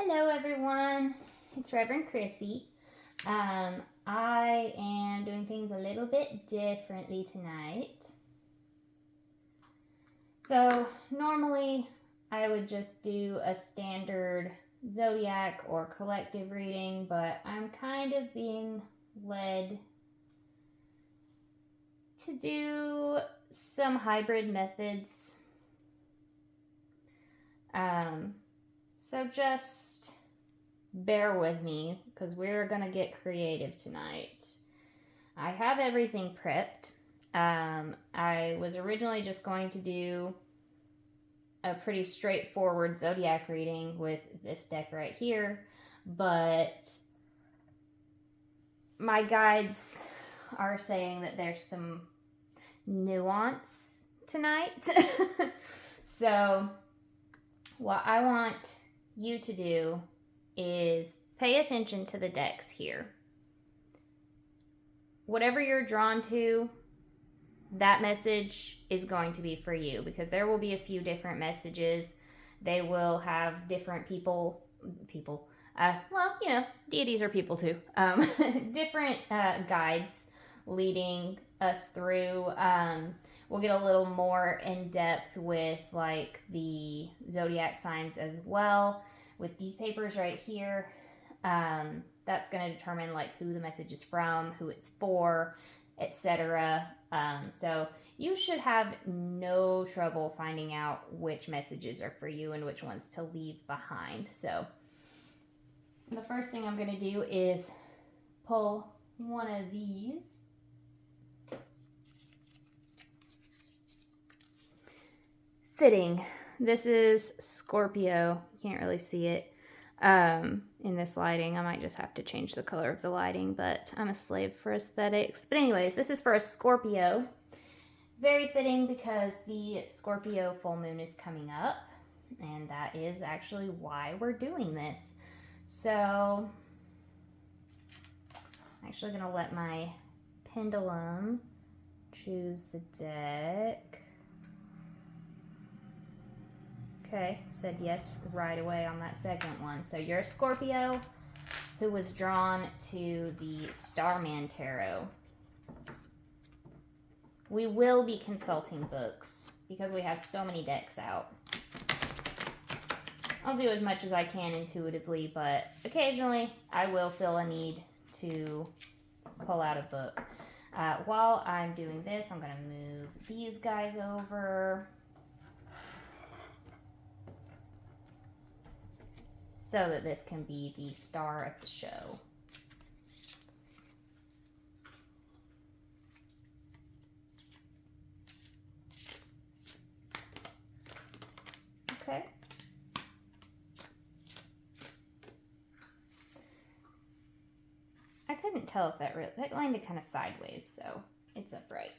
Hello everyone, it's Reverend Chrissy. I am doing things a little bit differently tonight. So normally I would just do a standard zodiac or collective reading, but I'm kind of being led to do some hybrid methods. So just bear with me because we're going to get creative tonight. I have everything prepped. I was originally just going to do a pretty straightforward zodiac reading with this deck right here, but my guides are saying that there's some nuance tonight. So what I want you to do is pay attention to the decks here. Whatever you're drawn to, that message is going to be for you because there will be a few different messages. They will have different deities are people too. Different guides leading us through. We'll get a little more in depth with like the zodiac signs as well. With these papers right here, that's going to determine like who the message is from, who it's for, etc. So you should have no trouble finding out which messages are for you and which ones to leave behind. So the first thing I'm going to do is pull one of these. Fitting. This is Scorpio. You can't really see it in this lighting. I might just have to change the color of the lighting, but I'm a slave for aesthetics. But anyways, this is for a Scorpio. Very fitting because the Scorpio full moon is coming up, and that is actually why we're doing this. So I'm actually going to let my pendulum choose the deck. Okay, said yes right away on that second one. So you're a Scorpio who was drawn to the Starman Tarot. We will be consulting books because we have so many decks out. I'll do as much as I can intuitively, but occasionally I will feel a need to pull out a book. While I'm doing this, I'm going to move these guys over so that this can be the star of the show. Okay. I couldn't tell if that landed kind of sideways, so it's upright.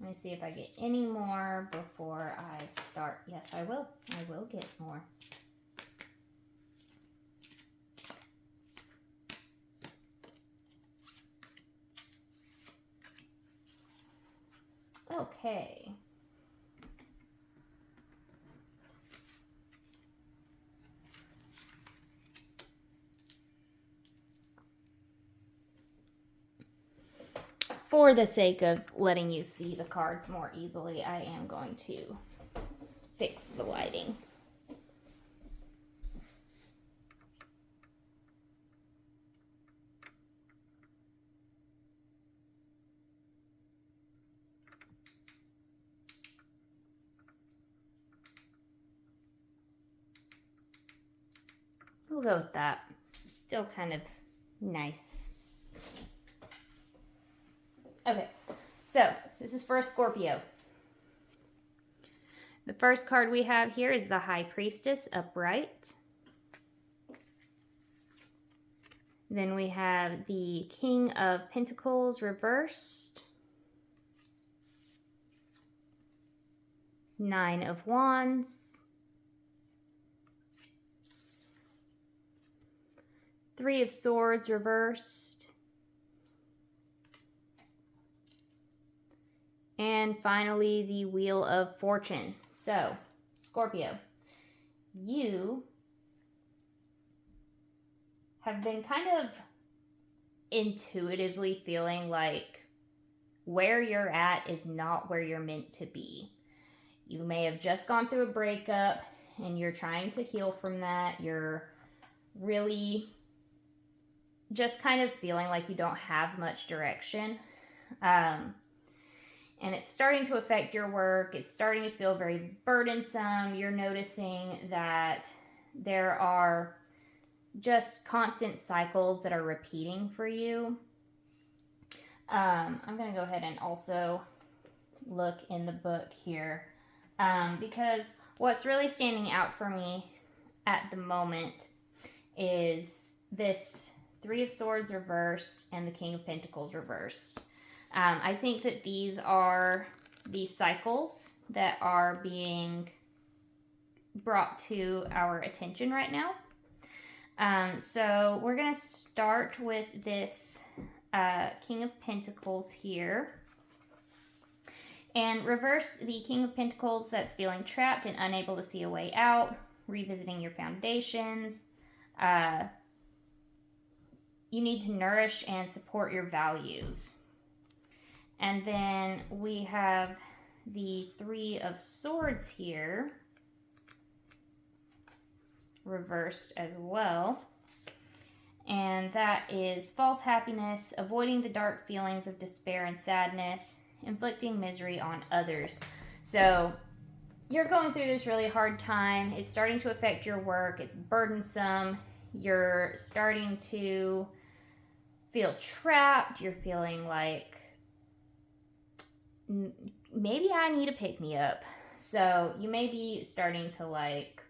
Let me see if I get any more before I start. Yes, I will. I will get more. Okay. For the sake of letting you see the cards more easily, I am going to fix the lighting. We'll go with that. Still kind of nice. Okay, so this is for a Scorpio. The first card we have here is the High Priestess upright. Then we have the King of Pentacles reversed. Nine of Wands. Three of Swords reversed. And finally, the Wheel of Fortune. So, Scorpio, you have been kind of intuitively feeling like where you're at is not where you're meant to be. You may have just gone through a breakup and you're trying to heal from that. You're really just kind of feeling like you don't have much direction. And it's starting to affect your work. It's starting to feel very burdensome. You're noticing that there are just constant cycles that are repeating for you. I'm going to go ahead and also look in the book here, because what's really standing out for me at the moment is this Three of Swords reversed and the King of Pentacles reversed. I think that these are the cycles that are being brought to our attention right now. So we're going to start with this King of Pentacles here. And reverse the King of Pentacles that's feeling trapped and unable to see a way out, revisiting your foundations. You need to nourish and support your values. And then we have the Three of Swords here, reversed as well. And that is false happiness, avoiding the dark feelings of despair and sadness, inflicting misery on others. So you're going through this really hard time. It's starting to affect your work. It's burdensome. You're starting to feel trapped. You're feeling like maybe I need a pick-me-up. So you may be starting to like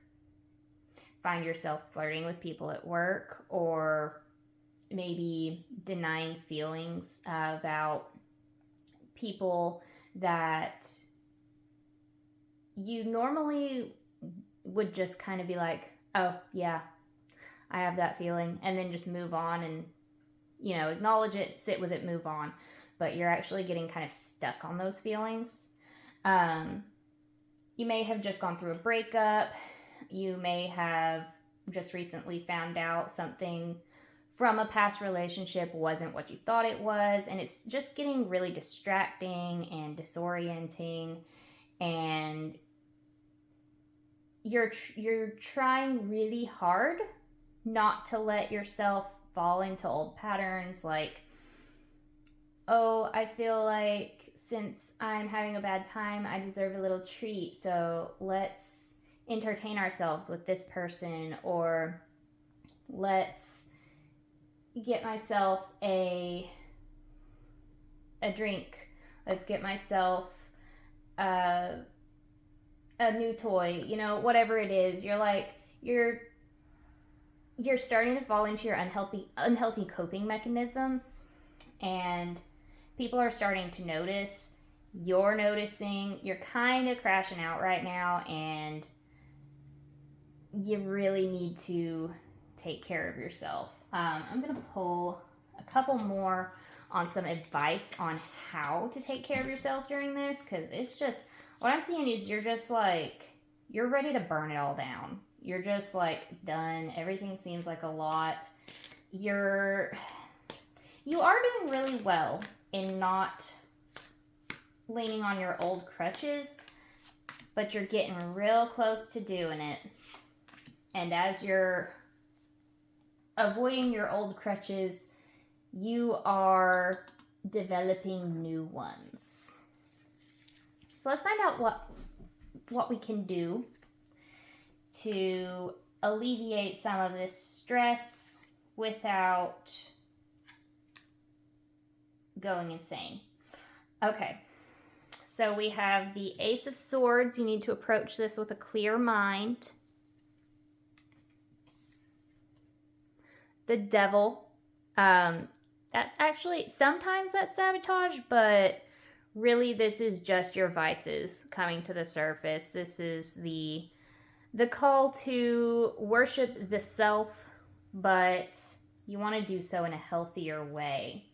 find yourself flirting with people at work, or maybe denying feelings about people that you normally would just kind of be like, oh yeah, I have that feeling, and then just move on and, you know, acknowledge it, sit with it, move on. But you're actually getting kind of stuck on those feelings. You may have just gone through a breakup. You may have just recently found out something from a past relationship wasn't what you thought it was, and it's just getting really distracting and disorienting, and you're trying really hard not to let yourself fall into old patterns like, oh, I feel like since I'm having a bad time, I deserve a little treat, so let's entertain ourselves with this person, or let's get myself a drink, let's get myself a new toy, you know, whatever it is. You're like, you're starting to fall into your unhealthy coping mechanisms, and people are starting to notice. You're noticing. You're kind of crashing out right now, and you really need to take care of yourself. I'm going to pull a couple more on some advice on how to take care of yourself during this, because it's just, what I'm seeing is you're just like, you're ready to burn it all down. You're just like done. Everything seems like a lot. You are doing really well in not leaning on your old crutches, but you're getting real close to doing it. And as you're avoiding your old crutches, you are developing new ones. So let's find out what we can do to alleviate some of this stress without going insane. Okay, so we have the Ace of Swords. You need to approach this with a clear mind. The Devil. That's actually, sometimes that's sabotage, but really this is just your vices coming to the surface. This is the call to worship the self, but you want to do so in a healthier way.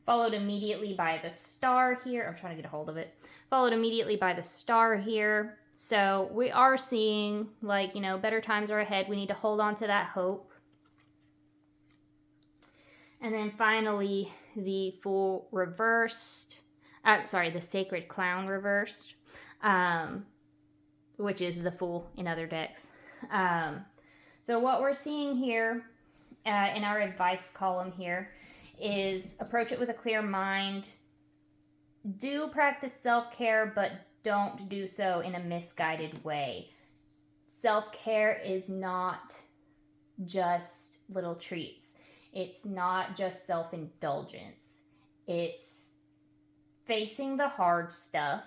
Followed immediately by the star here. I'm trying to get a hold of it. Followed immediately by the star here. So we are seeing, like, you know, better times are ahead. We need to hold on to that hope. And then finally, the Fool reversed. The Sacred Clown reversed, which is the Fool in other decks. So what we're seeing here in our advice column here is approach it with a clear mind. Do practice self-care, but don't do so in a misguided way. Self-care is not just little treats. It's not just self-indulgence. It's facing the hard stuff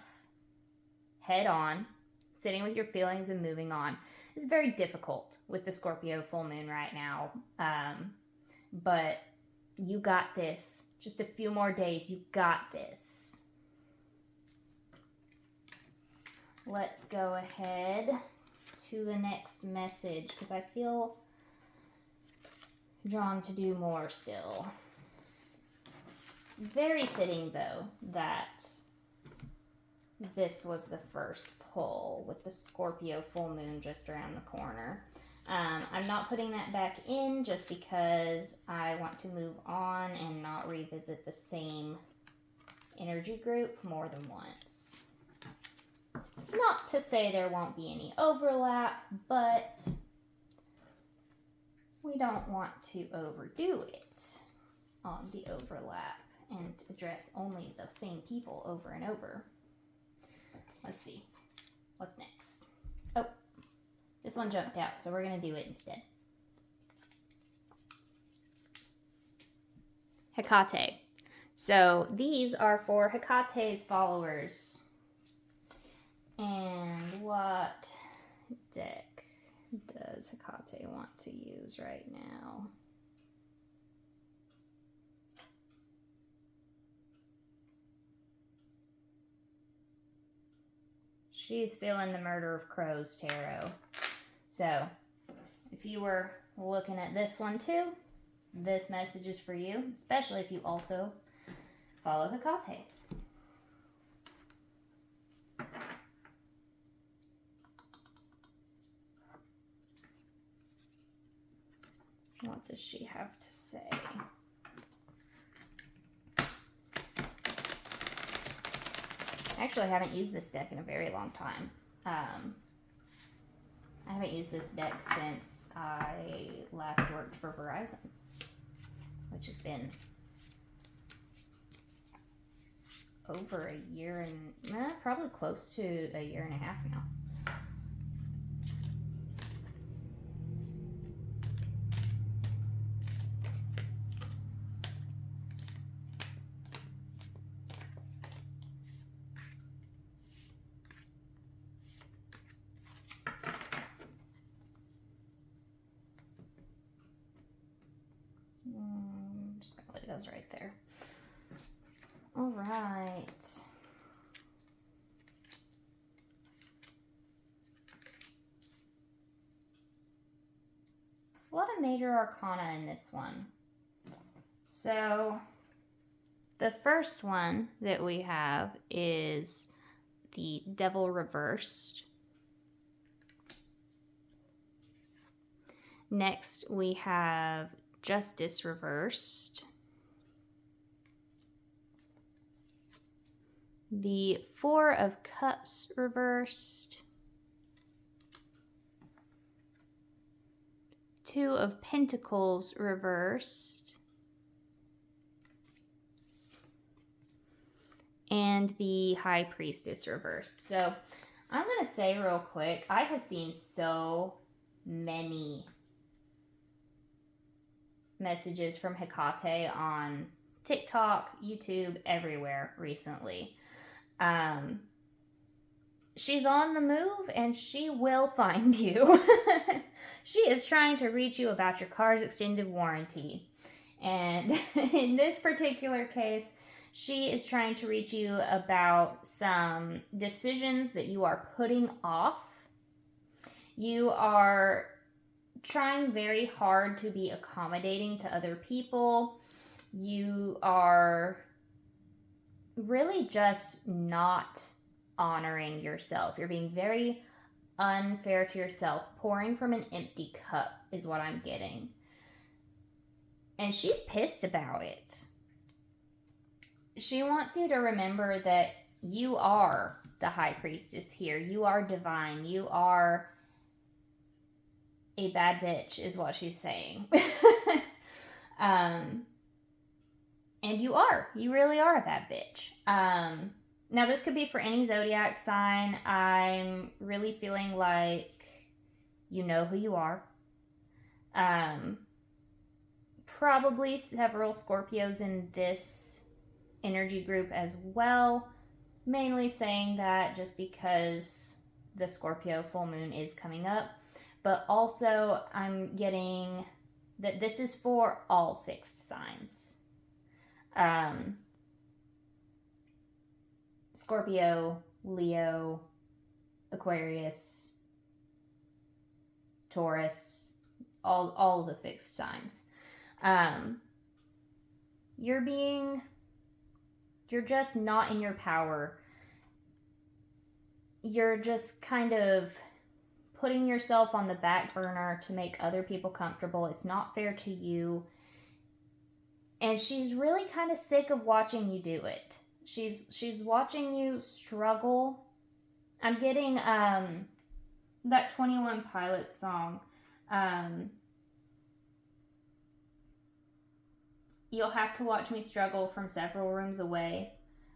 head on, sitting with your feelings and moving on. It's very difficult with the Scorpio full moon right now. But you got this. Just a few more days. You got this. Let's go ahead to the next message because I feel drawn to do more still. Very fitting, though, that this was the first pull with the Scorpio full moon just around the corner. I'm not putting that back in just because I want to move on and not revisit the same energy group more than once. Not to say there won't be any overlap, but we don't want to overdo it on the overlap and address only the same people over and over. Let's see. What's next? Oh, this one jumped out, so we're going to do it instead. Hekate. So these are for Hekate's followers. And what deck does Hekate want to use right now? She's feeling the Murder of Crows tarot. So, if you were looking at this one too, this message is for you, especially if you also follow Hekate. What does she have to say? Actually, I haven't used this deck in a very long time. I haven't used this deck since I last worked for Verizon, which has been over a year and probably close to a year and a half now. Just gonna let it go right there. All right. A lot of major arcana in this one. So the first one that we have is the Devil reversed. Next we have Justice reversed. The Four of Cups reversed. Two of Pentacles reversed. And the High Priestess reversed. So I'm going to say real quick, I have seen so many messages from Hekate on TikTok, YouTube, everywhere recently. She's on the move and she will find you. She is trying to reach you about your car's extended warranty. And in this particular case, she is trying to reach you about some decisions that you are putting off. You are trying very hard to be accommodating to other people. You are really just not honoring yourself. You're being very unfair to yourself. Pouring from an empty cup is what I'm getting. And she's pissed about it. She wants you to remember that you are the high priestess here. You are divine. You are a bad bitch, is what she's saying. And you are. You really are a bad bitch. Now, this could be for any zodiac sign. I'm really feeling like you know who you are. Probably several Scorpios in this energy group as well. Mainly saying that just because the Scorpio full moon is coming up. But also, I'm getting that this is for all fixed signs. Scorpio, Leo, Aquarius, Taurus, all the fixed signs. You're just not in your power. You're just kind of putting yourself on the back burner to make other people comfortable. It's not fair to you. And she's really kind of sick of watching you do it. She's watching you struggle. I'm getting that 21 Pilots song. You'll have to watch me struggle from several rooms away,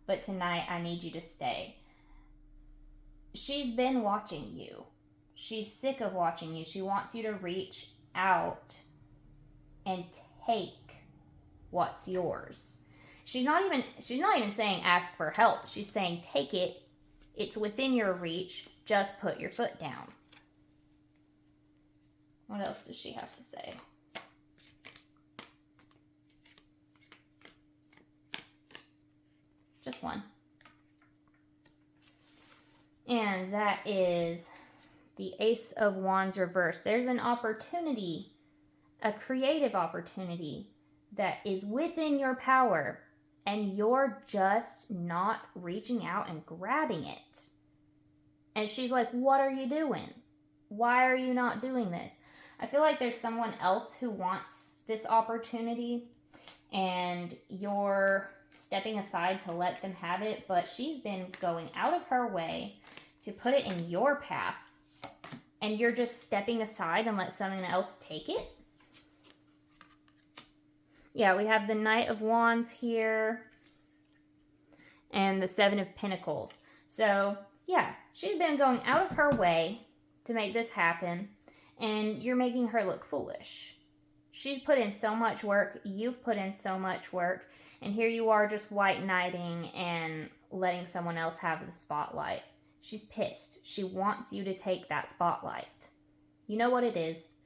but tonight I need you to stay. She's been watching you. She's sick of watching you. She wants you to reach out and take what's yours. She's not even saying ask for help. She's saying take it. It's within your reach. Just put your foot down. What else does she have to say? Just one. And that is the Ace of Wands reversed. There's an opportunity, a creative opportunity that is within your power, and you're just not reaching out and grabbing it. And she's like, what are you doing? Why are you not doing this? I feel like there's someone else who wants this opportunity, and you're stepping aside to let them have it, but she's been going out of her way to put it in your path, and you're just stepping aside and let someone else take it? Yeah, we have the Knight of Wands here and the Seven of Pentacles. So, yeah, she's been going out of her way to make this happen, and you're making her look foolish. She's put in so much work. You've put in so much work. And here you are just white knighting and letting someone else have the spotlight. She's pissed. She wants you to take that spotlight. You know what it is.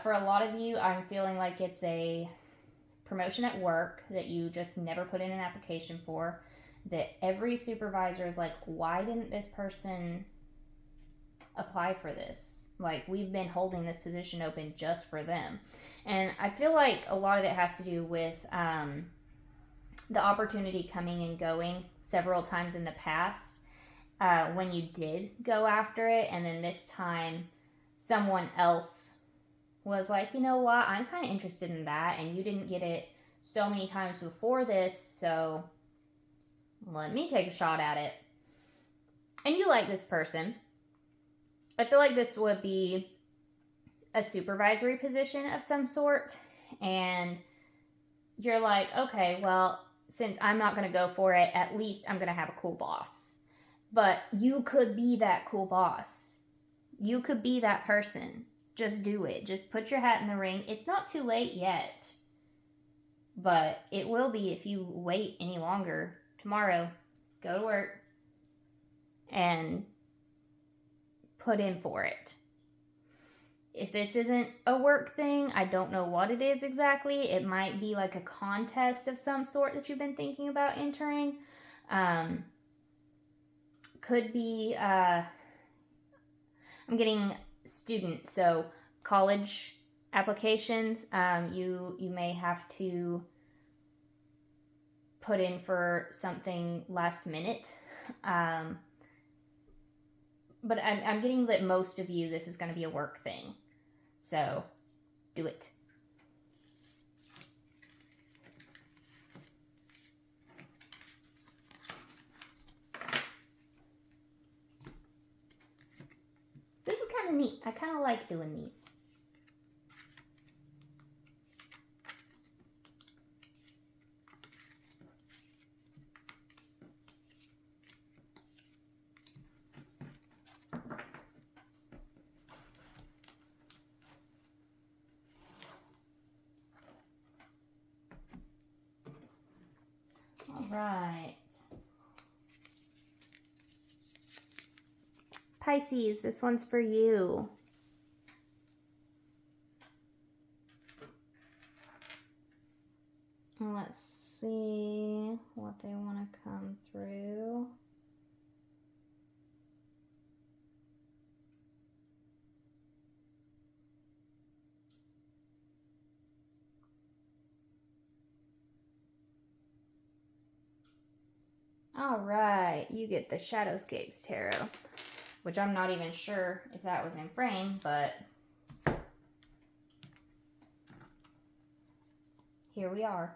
For a lot of you, I'm feeling like it's a promotion at work that you just never put in an application for. That every supervisor is like, why didn't this person apply for this? Like, we've been holding this position open just for them. And I feel like a lot of it has to do with the opportunity coming and going several times in the past when you did go after it, and then this time someone else was like, you know what, I'm kind of interested in that, and you didn't get it so many times before this, so let me take a shot at it. And you like this person. I feel like this would be a supervisory position of some sort, and you're like, okay, well, since I'm not going to go for it, at least I'm going to have a cool boss. But you could be that cool boss. You could be that person. Just do it. Just put your hat in the ring. It's not too late yet, but it will be if you wait any longer. Tomorrow, go to work and put in for it. If this isn't a work thing, I don't know what it is exactly. It might be like a contest of some sort that you've been thinking about entering. Could be, I'm getting student, so college applications. You may have to put in for something last minute. But I'm getting that most of you, this is going to be a work thing. So, do it. This is kind of neat. I kind of like doing these. Right. Pisces, this one's for you. Let's see what they want to come through. All right, you get the Shadowscapes Tarot, which I'm not even sure if that was in frame, but here we are.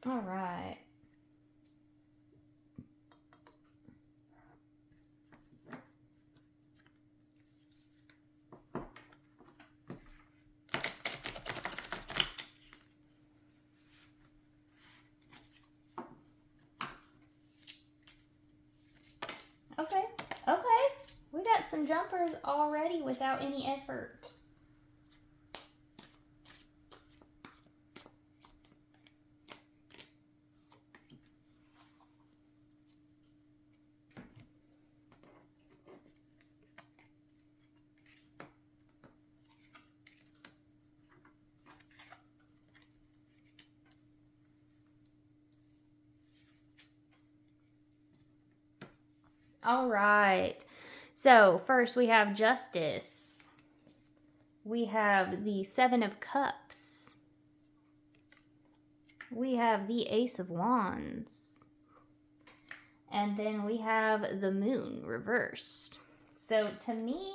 All right. Okay. We got some jumpers already without any effort. All right. So first we have Justice. We have the Seven of Cups. We have the Ace of Wands. And then we have the Moon reversed. So to me,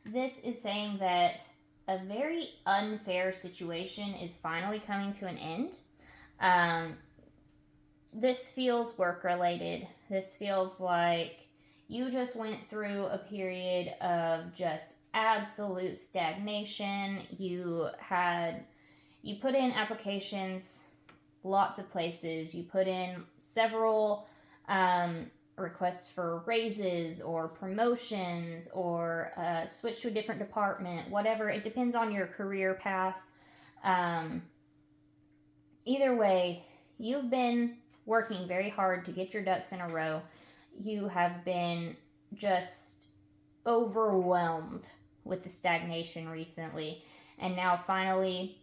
this is saying that a very unfair situation is finally coming to an end. This feels work-related. This feels like you just went through a period of just absolute stagnation. You put in applications lots of places. You put in several requests for raises or promotions or switch to a different department, whatever. It depends on your career path. Either way, you've been working very hard to get your ducks in a row. You have been just overwhelmed with the stagnation recently. And now finally,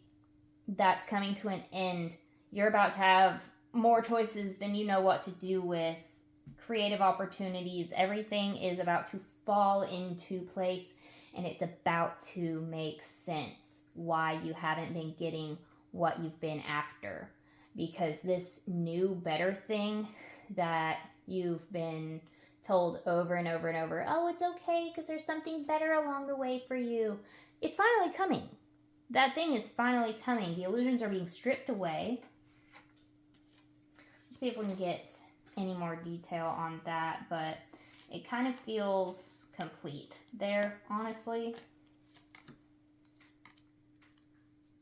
that's coming to an end. You're about to have more choices than you know what to do with. Creative opportunities. Everything is about to fall into place. And it's about to make sense why you haven't been getting what you've been after. Because this new, better thing that you've been told over and over and over, oh, it's okay because there's something better along the way for you. It's finally coming. That thing is finally coming. The illusions are being stripped away. Let's see if we can get any more detail on that, but it kind of feels complete there, honestly.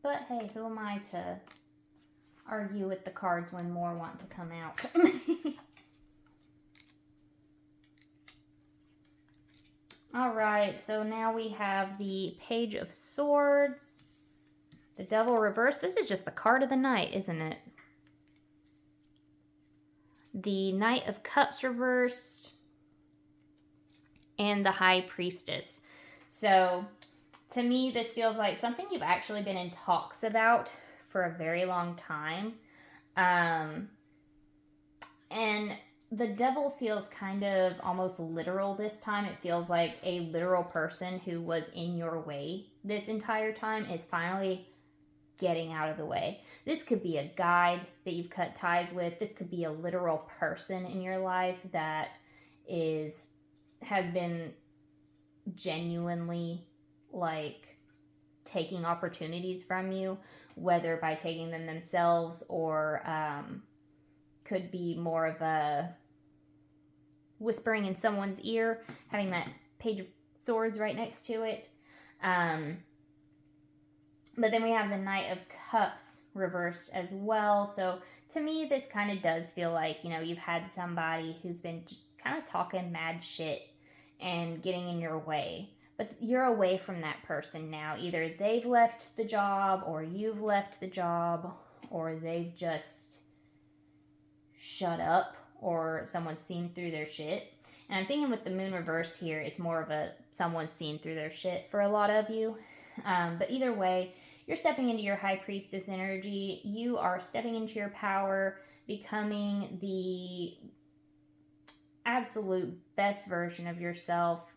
But hey, who am I to argue with the cards when more want to come out? All right, so now we have the Page of Swords, the Devil reversed. This is just the card of the night, isn't it? The Knight of Cups reversed, and the High Priestess. So to me, this feels like something you've actually been in talks about for a very long time. And the devil feels kind of almost literal this time. It feels like a literal person who was in your way this entire time is finally getting out of the way. This could be a guide that you've cut ties with. This could be a literal person in your life that has been genuinely like taking opportunities from you, whether by taking them themselves or could be more of a whispering in someone's ear, having that Page of Swords right next to it. But then we have the Knight of Cups reversed as well. So to me, this kind of does feel like, you've had somebody who's been just kind of talking mad shit and getting in your way. But you're away from that person now. Either they've left the job, or you've left the job, or they've just shut up, or someone's seen through their shit. And I'm thinking with the moon reverse here, it's more of a someone's seen through their shit for a lot of you. But either way, you're stepping into your high priestess energy. You are stepping into your power, becoming the absolute best version of yourself.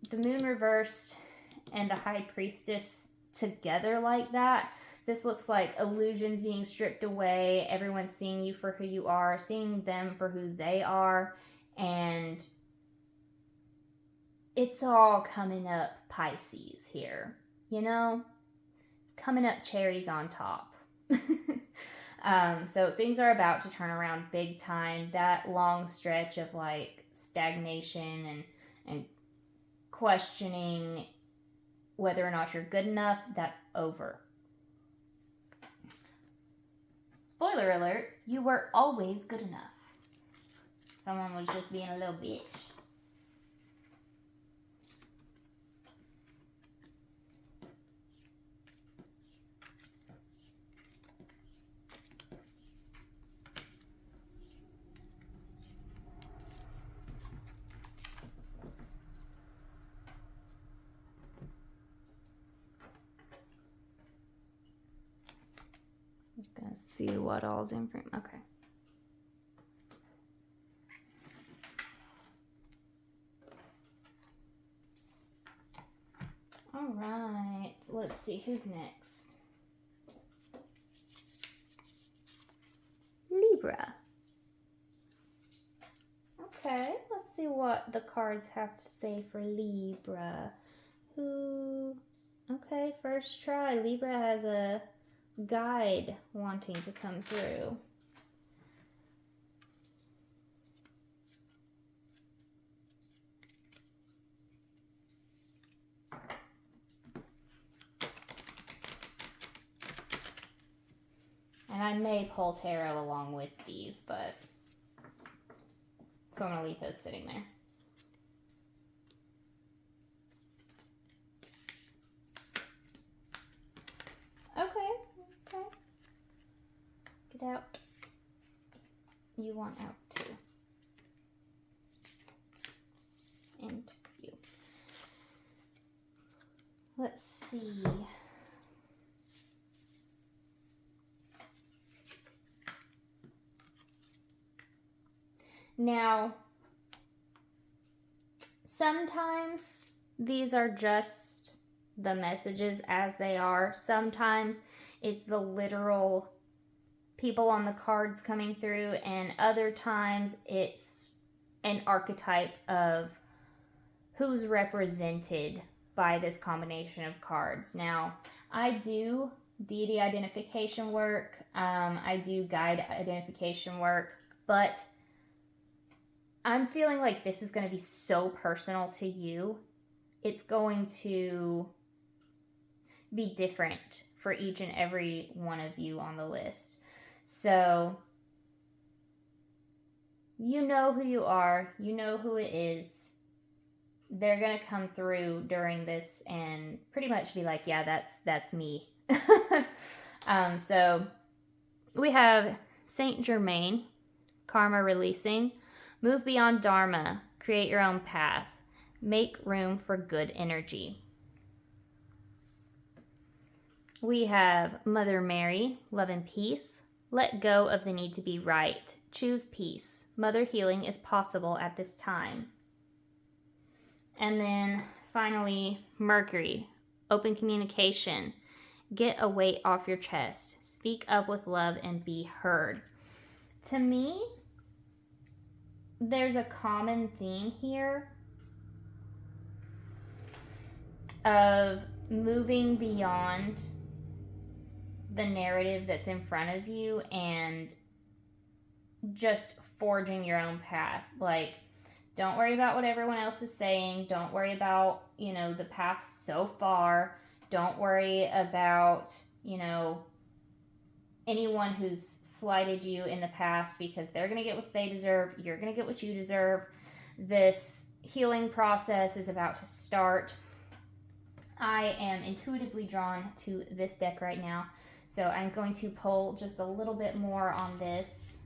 The moon reversed and the high priestess together like that. This looks like illusions being stripped away. Everyone's seeing you for who you are, seeing them for who they are. And it's all coming up Pisces here, It's coming up cherries on top. So things are about to turn around big time. That long stretch of like stagnation and questioning whether or not you're good enough, that's over. Spoiler alert, you were always good enough. Someone was just being a little bitch. Just gonna see what all's in frame. Okay. All right. Let's see who's next. Libra. Okay. Let's see what the cards have to say for Libra. Okay, first try. Libra has a guide wanting to come through. And I may pull tarot along with these, but so I'm going to leave those sitting there. Okay. Get out. You want out too. And you. Let's see. Now, sometimes these are just the messages as they are. Sometimes it's the literal people on the cards coming through, and other times it's an archetype of who's represented by this combination of cards. Now, I do deity identification work. I do guide identification work, but I'm feeling like this is going to be so personal to you. It's going to be different for each and every one of you on the list. So, you know who you are. You know who it is. They're going to come through during this and pretty much be like, yeah, that's me. So, we have Saint Germain, karma releasing. Move beyond dharma, create your own path, make room for good energy. We have Mother Mary, love and peace, Let go of the need to be right. Choose peace. Mother healing is possible at this time. And then finally, Mercury. Open communication. Get a weight off your chest. Speak up with love and be heard. To me, there's a common theme here of moving beyond the narrative that's in front of you and just forging your own path. Like, don't worry about what everyone else is saying. Don't worry about, the path so far. Don't worry about, anyone who's slighted you in the past, because they're going to get what they deserve. You're going to get what you deserve. This healing process is about to start. I am intuitively drawn to this deck right now, so I'm going to pull just a little bit more on this.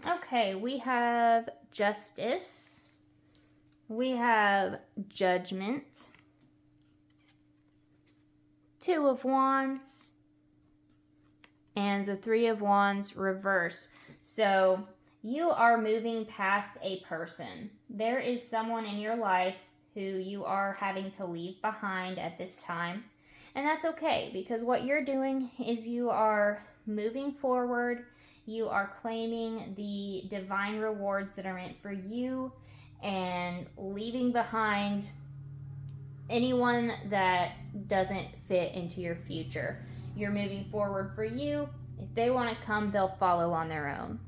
Okay, we have Justice. We have Judgment. Two of Wands. And the Three of Wands reversed. So you are moving past a person. There is someone in your life who you are having to leave behind at this time. And that's okay, because what you're doing is you are moving forward. You are claiming the divine rewards that are meant for you and leaving behind anyone that doesn't fit into your future. You're moving forward for you. If they want to come, they'll follow on their own.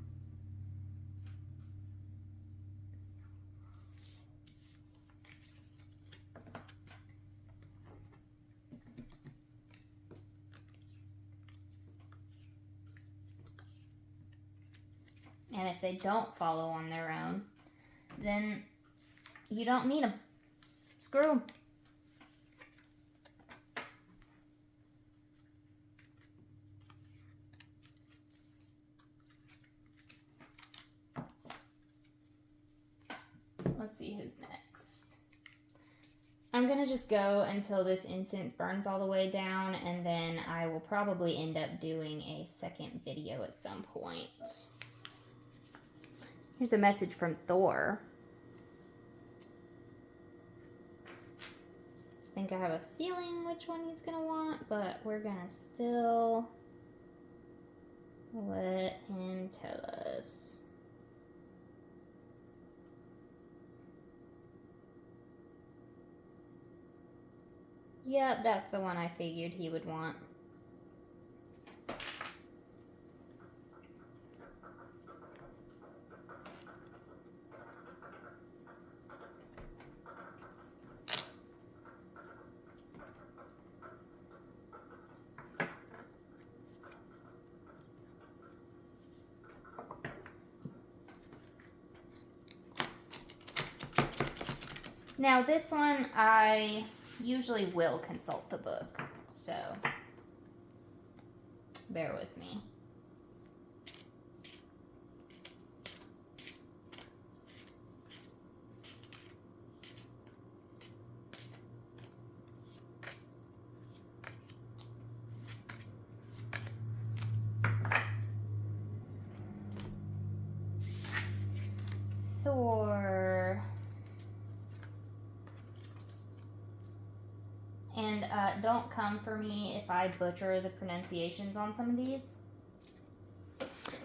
And if they don't follow on their own, then you don't need them. Screw them. Let's see who's next. I'm going to just go until this incense burns all the way down, and then I will probably end up doing a second video at some point. Here's a message from Thor. I think I have a feeling which one he's going to want, but we're going to still let him tell us. Yep, that's the one I figured he would want. Now this one, I usually will consult the book, so bear with me. Thor. And don't come for me if I butcher the pronunciations on some of these.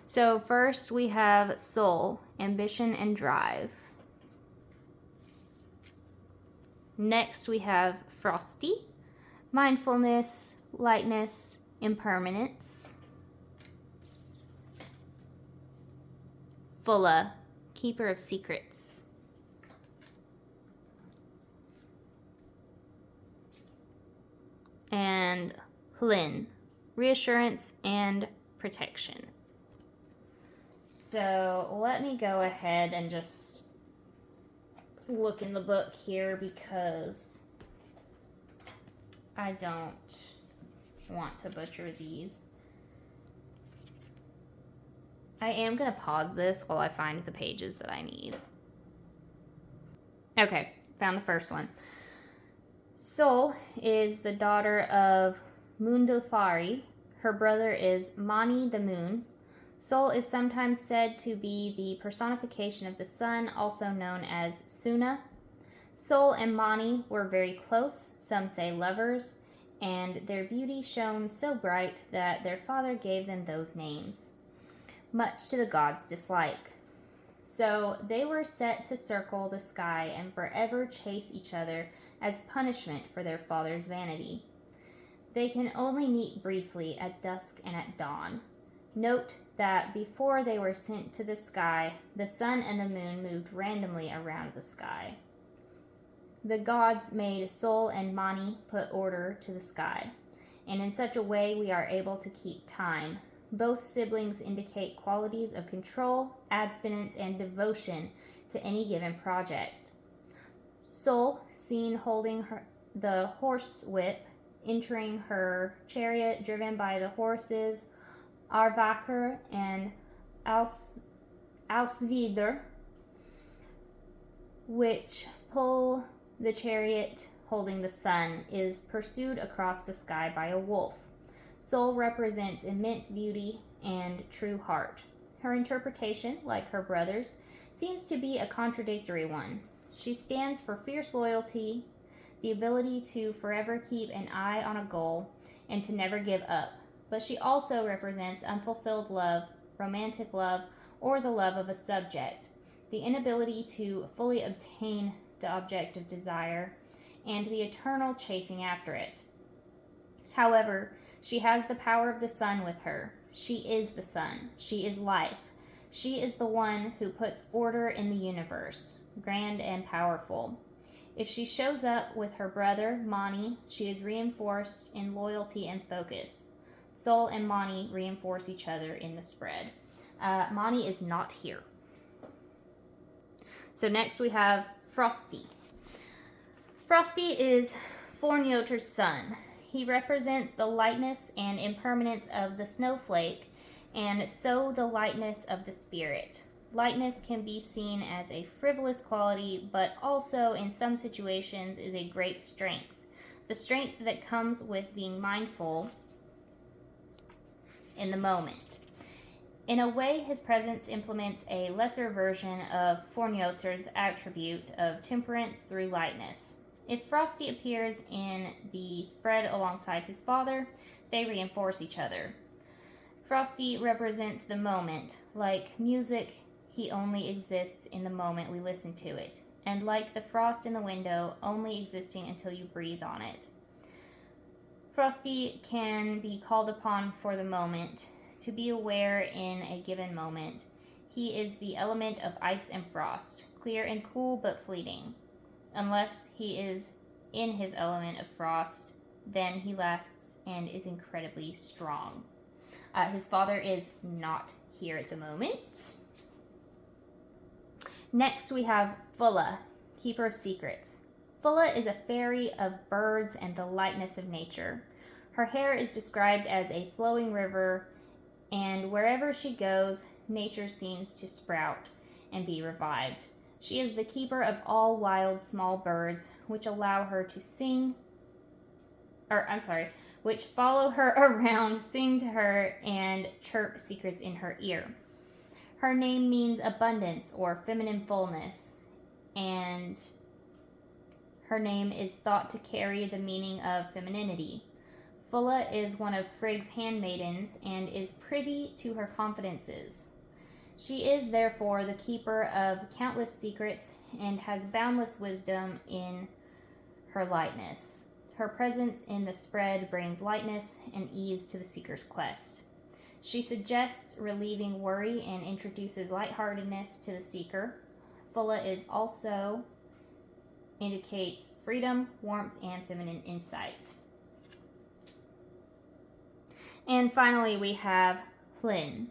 So first we have Soul, Ambition and Drive. Next we have Frosty, Mindfulness, Lightness, Impermanence. Fulla, Keeper of Secrets. And Hlyn, Reassurance and Protection. So let me go ahead and just look in the book here, because I don't want to butcher these. I am going to pause this while I find the pages that I need. Okay, found the first one. Sol is the daughter of Mundilfari. Her brother is Mani the moon. Sol is sometimes said to be the personification of the sun, also known as Suna. Sol and Mani were very close, some say lovers, and their beauty shone so bright that their father gave them those names, much to the gods' dislike. So they were set to circle the sky and forever chase each other as punishment for their father's vanity. They can only meet briefly at dusk and at dawn. Note that before they were sent to the sky, the sun and the moon moved randomly around the sky. The gods made Sol and Mani put order to the sky, and in such a way we are able to keep time. Both siblings indicate qualities of control, abstinence, and devotion to any given project. Sol, seen holding the horse whip, entering her chariot driven by the horses Arvakr and Alsvidr, which pull the chariot holding the sun, is pursued across the sky by a wolf. Sol represents immense beauty and true heart. Her interpretation, like her brother's, seems to be a contradictory one. She stands for fierce loyalty, the ability to forever keep an eye on a goal, and to never give up. But she also represents unfulfilled love, romantic love, or the love of a subject, the inability to fully obtain the object of desire, and the eternal chasing after it. However, she has the power of the sun with her. She is the sun. She is life. She is the one who puts order in the universe, grand and powerful. If she shows up with her brother, Mani, she is reinforced in loyalty and focus. Sol and Mani reinforce each other in the spread. Mani is not here. So next we have Frosty. Frosty is Fornjotur's son. He represents the lightness and impermanence of the snowflake, and so the lightness of the spirit. Lightness can be seen as a frivolous quality, but also in some situations is a great strength. The strength that comes with being mindful in the moment. In a way, his presence implements a lesser version of Fornjotur's attribute of temperance through lightness. If Frosty appears in the spread alongside his father, they reinforce each other. Frosty represents the moment. Like music, he only exists in the moment we listen to it, and like the frost in the window, only existing until you breathe on it. Frosty can be called upon for the moment, to be aware in a given moment. He is the element of ice and frost, clear and cool but fleeting. Unless he is in his element of frost, then he lasts and is incredibly strong. His father is not here at the moment. Next we have Fulla, keeper of secrets. Fulla is a fairy of birds and the lightness of nature. Her hair is described as a flowing river, and wherever she goes, nature seems to sprout and be revived. She is the keeper of all wild small birds, which allow her to which follow her around, sing to her, and chirp secrets in her ear. Her name means abundance or feminine fullness, and her name is thought to carry the meaning of femininity. Fulla is one of Frigg's handmaidens and is privy to her confidences. She is therefore the keeper of countless secrets and has boundless wisdom in her lightness. Her presence in the spread brings lightness and ease to the seeker's quest. She suggests relieving worry and introduces lightheartedness to the seeker. Fulla is also indicates freedom, warmth, and feminine insight. And finally, we have Hlyn.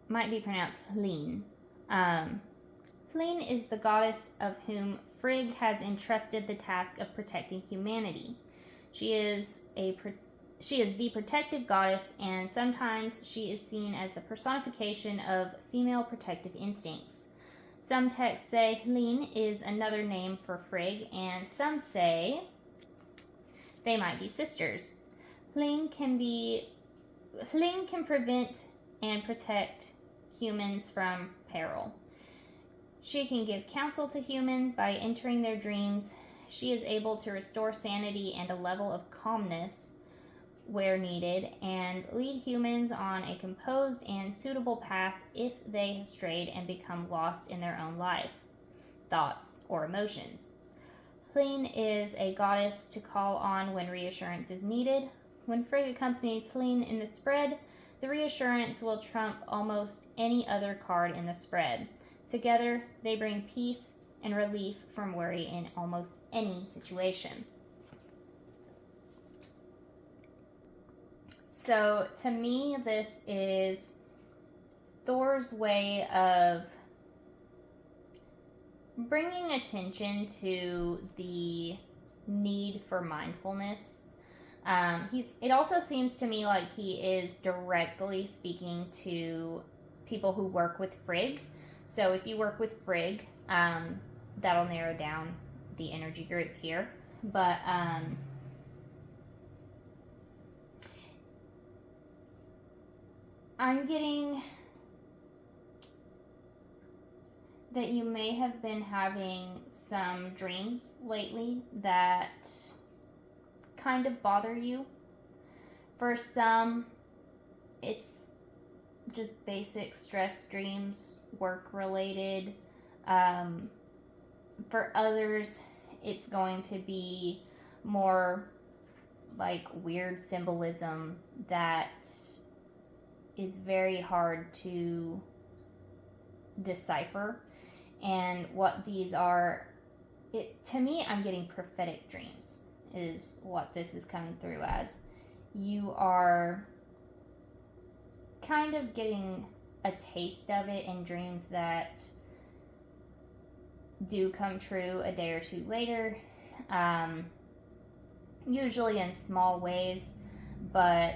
Might be pronounced Hlyn. Hlyn is the goddess of whom Frigg has entrusted the task of protecting humanity. She is a She is the protective goddess, and sometimes she is seen as the personification of female protective instincts. Some texts say Hlin is another name for Frigg, and some say they might be sisters. Hlin can prevent and protect humans from peril. She can give counsel to humans by entering their dreams. She is able to restore sanity and a level of calmness where needed, and lead humans on a composed and suitable path if they have strayed and become lost in their own life, thoughts, or emotions. Hlin is a goddess to call on when reassurance is needed. When Frigg accompanies Hlin in the spread, the reassurance will trump almost any other card in the spread. Together, they bring peace and relief from worry in almost any situation. So, to me, this is Thor's way of bringing attention to the need for mindfulness. It also seems to me like he is directly speaking to people who work with Frigg. So, if you work with Frigg, that'll narrow down the energy group here. But, I'm getting that you may have been having some dreams lately that kind of bother you. For some, it's just basic stress dreams, work related. For others, it's going to be more like weird symbolism that is very hard to decipher. And what these are, to me, I'm getting prophetic dreams is what this is coming through as. You are kind of getting a taste of it in dreams that do come true a day or two later, usually in small ways, but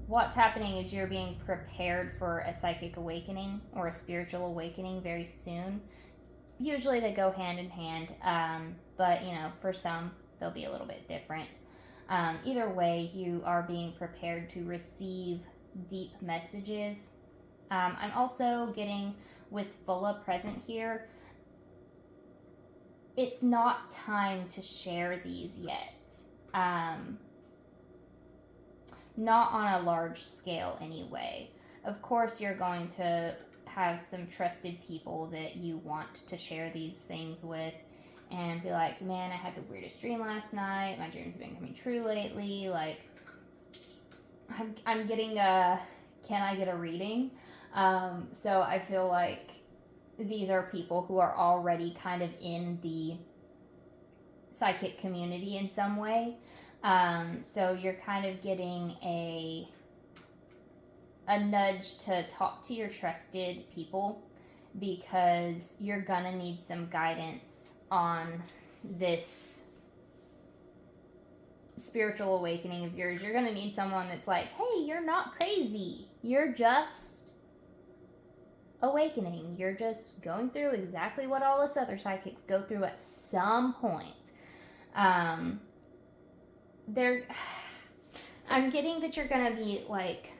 what's happening is you're being prepared for a psychic awakening or a spiritual awakening very soon. Usually they go hand in hand, but for some they'll be a little bit different. Either way, you are being prepared to receive deep messages. I'm also getting with Fulla present here, it's not time to share these yet. Not on a large scale anyway. Of course, you're going to have some trusted people that you want to share these things with and be like, man, I had the weirdest dream last night. My dreams have been coming true lately. Like, I'm getting can I get a reading? So I feel like these are people who are already kind of in the psychic community in some way. So you're kind of getting a nudge to talk to your trusted people because you're gonna need some guidance on this spiritual awakening of yours. You're gonna need someone that's like, hey, you're not crazy. You're just awakening. You're just going through exactly what all us other psychics go through at some point. I'm getting that you're gonna be like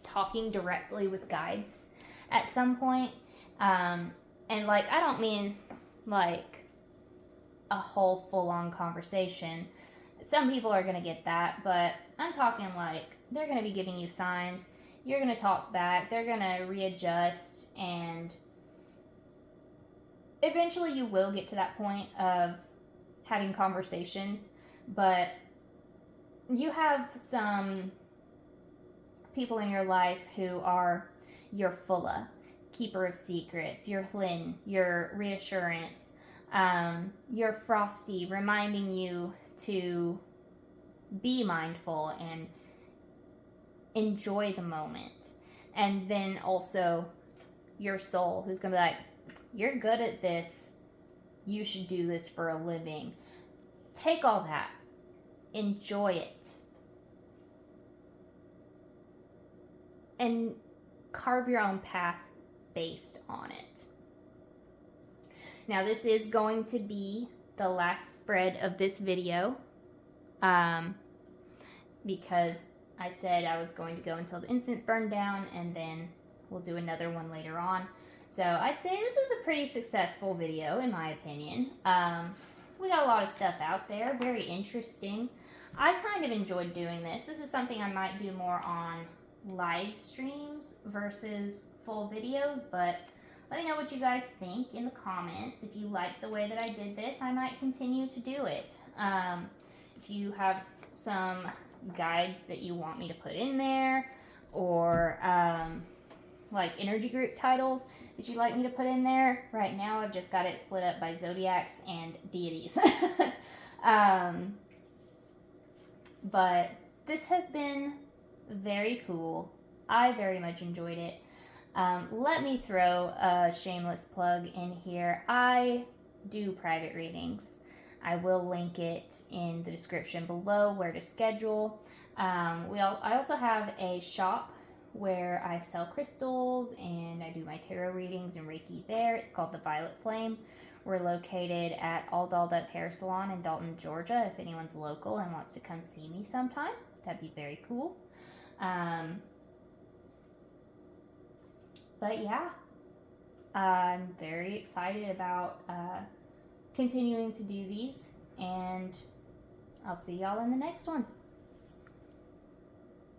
talking directly with guides at some point. And like, I don't mean like a whole full-on conversation. Some people are gonna get that, but I'm talking like they're gonna be giving you signs. You're gonna talk back. They're gonna readjust, and eventually you will get to that point of having conversations. But you have some people in your life who are your Fulla, keeper of secrets, your Hlin, your reassurance, your Frosty, reminding you to be mindful and enjoy the moment. And then also your soul, who's gonna be like, you're good at this, you should do this for a living. Take all that, enjoy it, and carve your own path based on it. Now, this is going to be the last spread of this video, because I said I was going to go until the incense burned down, and then we'll do another one later on. So I'd say this is a pretty successful video, in my opinion. We got a lot of stuff out there, very interesting. I kind of enjoyed doing this. This is something I might do more on live streams versus full videos, but let me know what you guys think in the comments. If you like the way that I did this, I might continue to do it. If you have some guides that you want me to put in there, or like energy group titles that you'd like me to put in there, right now I've just got it split up by zodiacs and deities. But this has been very cool. I very much enjoyed it. Let me throw a shameless plug in here. I do private readings. I will link it in the description below where to schedule. I also have a shop where I sell crystals and I do my tarot readings and Reiki there. It's called the Violet Flame. We're located at All Dolled Up Hair Salon in Dalton, Georgia. If anyone's local and wants to come see me sometime, that'd be very cool. But yeah, I'm very excited about continuing to do these, and I'll see y'all in the next one.